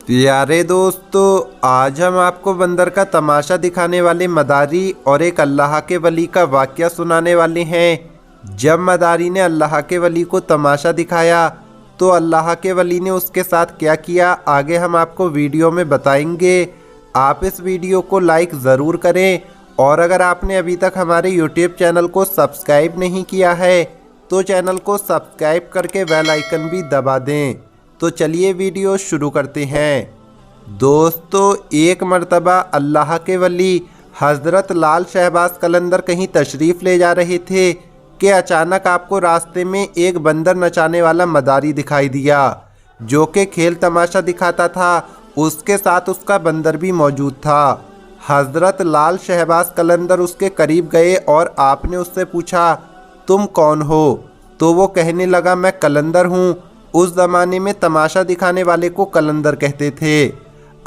प्यारे दोस्तों, आज हम आपको बंदर का तमाशा दिखाने वाले मदारी और एक अल्लाह के वली का वाक़या सुनाने वाले हैं। जब मदारी ने अल्लाह के वली को तमाशा दिखाया तो अल्लाह के वली ने उसके साथ क्या किया, आगे हम आपको वीडियो में बताएंगे। आप इस वीडियो को लाइक ज़रूर करें और अगर आपने अभी तक हमारे यूट्यूब चैनल को सब्सक्राइब नहीं किया है तो चैनल को सब्सक्राइब करके बेल आइकन भी दबा दें। तो चलिए वीडियो शुरू करते हैं। दोस्तों, एक मर्तबा अल्लाह के वली हज़रत लाल शहबाज कलंदर कहीं तशरीफ़ ले जा रहे थे कि अचानक आपको रास्ते में एक बंदर नचाने वाला मदारी दिखाई दिया जो कि खेल तमाशा दिखाता था। उसके साथ उसका बंदर भी मौजूद था। हज़रत लाल शहबाज कलंदर उसके करीब गए और आपने उससे पूछा, तुम कौन हो? तो वो कहने लगा, मैं कलंदर हूँ। उस ज़माने में तमाशा दिखाने वाले को कलंदर कहते थे।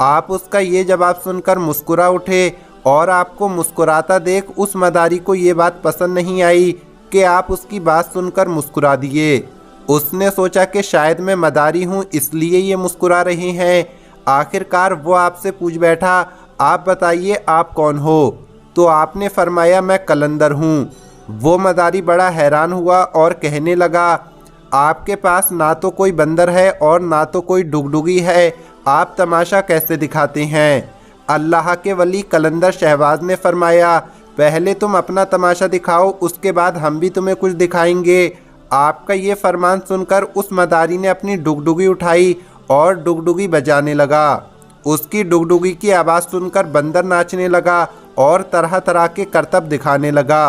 आप उसका ये जवाब सुनकर मुस्कुरा उठे और आपको मुस्कुराता देख उस मदारी को ये बात पसंद नहीं आई कि आप उसकी बात सुनकर मुस्कुरा दिए। उसने सोचा कि शायद मैं मदारी हूँ इसलिए ये मुस्कुरा रहे हैं। आखिरकार वो आपसे पूछ बैठा, आप बताइए आप कौन हो? तो आपने फरमाया, मैं कलंदर हूँ। वो मदारी बड़ा हैरान हुआ और कहने लगा, आपके पास ना तो कोई बंदर है और ना तो कोई डुगडुगी है, आप तमाशा कैसे दिखाते हैं? अल्लाह के वली कलंदर शहबाज ने फरमाया, पहले तुम अपना तमाशा दिखाओ, उसके बाद हम भी तुम्हें कुछ दिखाएंगे। आपका ये फरमान सुनकर उस मदारी ने अपनी डुगडुगी उठाई और डुगडुगी बजाने लगा। उसकी डुगडुगी की आवाज़ सुनकर बंदर नाचने लगा और तरह तरह के करतब दिखाने लगा।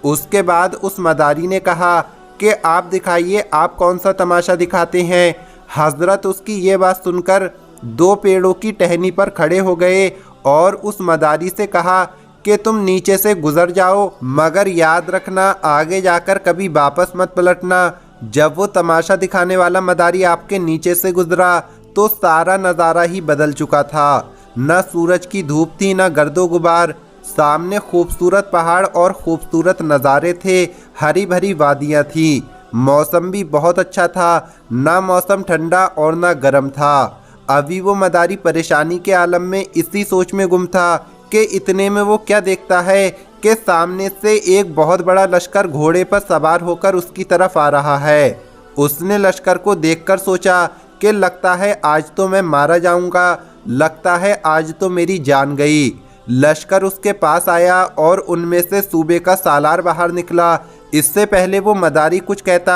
उसके बाद उस मदारी ने कहा कि आप दिखाइए, आप कौन सा तमाशा दिखाते हैं? हज़रत उसकी ये बात सुनकर दो पेड़ों की टहनी पर खड़े हो गए और उस मदारी से कहा कि तुम नीचे से गुजर जाओ, मगर याद रखना आगे जाकर कभी वापस मत पलटना। जब वो तमाशा दिखाने वाला मदारी आपके नीचे से गुजरा तो सारा नज़ारा ही बदल चुका था। न सूरज की धूप थी, न गर्दो गुबार। सामने खूबसूरत पहाड़ और खूबसूरत नज़ारे थे। हरी भरी वादियाँ थी। मौसम भी बहुत अच्छा था, ना मौसम ठंडा और ना गर्म था। अभी वो मदारी परेशानी के आलम में इसी सोच में गुम था कि इतने में वो क्या देखता है कि सामने से एक बहुत बड़ा लश्कर घोड़े पर सवार होकर उसकी तरफ आ रहा है। उसने लश्कर को देखकर सोचा कि लगता है आज तो मैं मारा जाऊंगा, लगता है आज तो मेरी जान गई। लश्कर उसके पास आया और उनमें से सूबे का सालार बाहर निकला। इससे पहले वो मदारी कुछ कहता,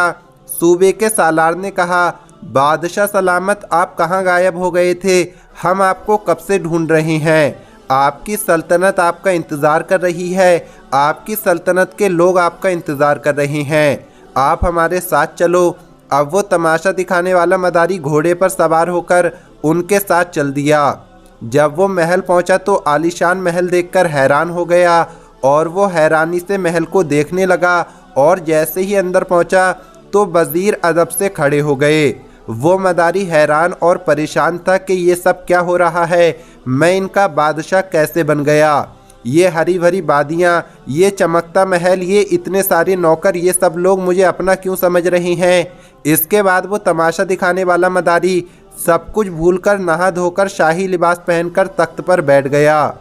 सूबे के सालार ने कहा, बादशाह सलामत, आप कहाँ गायब हो गए थे? हम आपको कब से ढूंढ रहे हैं। आपकी सल्तनत आपका इंतज़ार कर रही है, आपकी सल्तनत के लोग आपका इंतज़ार कर रहे हैं, आप हमारे साथ चलो। अब वो तमाशा दिखाने वाला मदारी घोड़े पर सवार होकर उनके साथ चल दिया। जब वो महल पहुंचा तो आलीशान महल देखकर हैरान हो गया और वो हैरानी से महल को देखने लगा और जैसे ही अंदर पहुंचा तो वज़ीर अदब से खड़े हो गए। वो मदारी हैरान और परेशान था कि ये सब क्या हो रहा है, मैं इनका बादशाह कैसे बन गया? ये हरी भरी वादियाँ, ये चमकता महल, ये इतने सारे नौकर, ये सब लोग मुझे अपना क्यों समझ रहे हैं? इसके बाद वो तमाशा दिखाने वाला मदारी सब कुछ भूलकर नहा धोकर शाही लिबास पहनकर तख्त पर बैठ गया।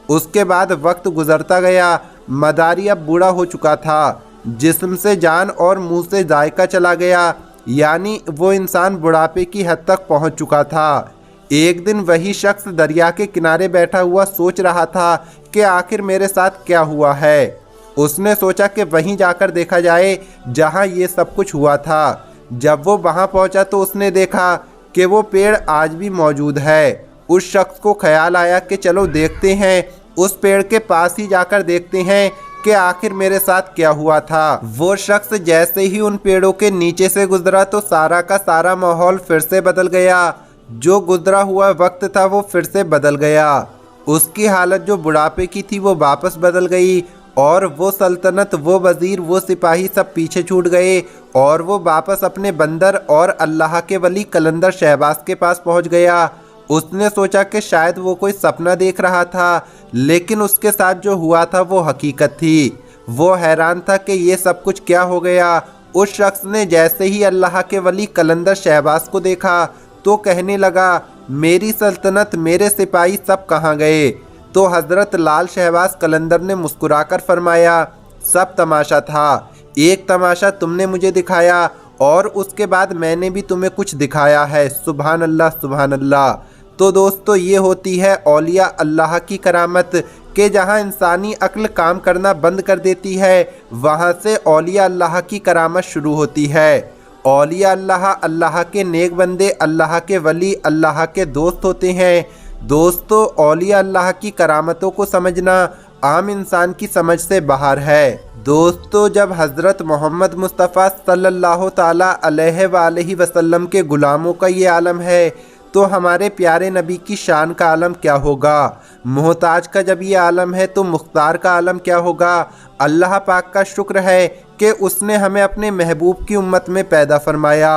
उसके बाद वक्त गुजरता गया। मदारी अब बूढ़ा हो चुका था, जिस्म से जान और मुंह से जायका चला गया, यानी वो इंसान बुढ़ापे की हद तक पहुंच चुका था। एक दिन वही शख्स दरिया के किनारे बैठा हुआ सोच रहा था कि आखिर मेरे साथ क्या हुआ है। उसने सोचा कि वहीं जाकर देखा जाए जहां ये सब कुछ हुआ था। जब वो वहां पहुंचा तो उसने देखा कि वो पेड़ आज भी मौजूद है। उस शख्स को ख्याल आया कि चलो देखते हैं, उस पेड़ के पास ही जाकर देखते हैं कि आखिर मेरे साथ क्या हुआ था। वो शख्स जैसे ही उन पेड़ों के नीचे से गुजरा तो सारा का सारा माहौल फिर से बदल गया। जो गुजरा हुआ वक्त था वो फिर से बदल गया। उसकी हालत जो बुढ़ापे की थी वो वापस बदल गई और वो सल्तनत, वो वज़ीर, वो सिपाही सब पीछे छूट गए और वो वापस अपने बंदर और अल्लाह के वली कलंदर शहबाज के पास पहुंच गया। उसने सोचा कि शायद वो कोई सपना देख रहा था, लेकिन उसके साथ जो हुआ था वो हकीकत थी। वो हैरान था कि ये सब कुछ क्या हो गया। उस शख्स ने जैसे ही अल्लाह के वली कलंदर शहबाज को देखा तो कहने लगा मेरी सल्तनत, मेरे सिपाही सब कहाँ गए? तो हज़रत लाल शहबाज कलंदर ने मुस्कुराकर फरमाया, सब तमाशा था, एक तमाशा तुमने मुझे दिखाया और उसके बाद मैंने भी तुम्हें कुछ दिखाया है। सुभान अल्लाह, सुभान अल्लाह। तो दोस्तों, ये होती है औलिया अल्लाह की करामत कि जहाँ इंसानी अक्ल काम करना बंद कर देती है, वहाँ से औलिया अल्लाह की करामत शुरू होती है। औलिया अल्लाह अल्लाह के नेक बंदे, अल्लाह के वली, अल्लाह के दोस्त होते हैं। दोस्तों, औलिया अल्लाह की करामतों को समझना आम इंसान की समझ से बाहर है। दोस्तों, जब हज़रत मोहम्मद मुस्तफ़ा सल्लल्लाहु ताला अलैहि वसल्लम के ग़ुलामों का ये आलम है, तो हमारे प्यारे नबी की शान का आलम क्या होगा? मोहताज का जब ये आलम है तो मुख्तार का आलम क्या होगा? अल्लाह पाक का शुक्र है कि उसने हमें अपने महबूब की उम्मत में पैदा फरमाया।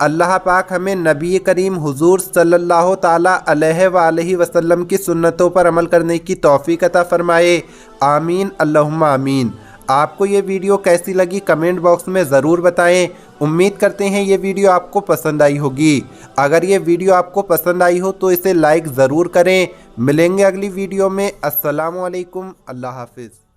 अल्लाह पाक हमें नबी करीम हुजूर सल्लल्लाहु ताला अलैहि वसल्लम की सुन्नतों पर अमल करने की तौफीक अता फरमाए। आमीन, अल्लाहुम्मा आमीन। आपको ये वीडियो कैसी लगी कमेंट बॉक्स में ज़रूर बताएं। उम्मीद करते हैं ये वीडियो आपको पसंद आई होगी। अगर ये वीडियो आपको पसंद आई हो तो इसे लाइक ज़रूर करें। मिलेंगे अगली वीडियो में। अस्सलामु अलैकुम, अल्लाह हाफिज़।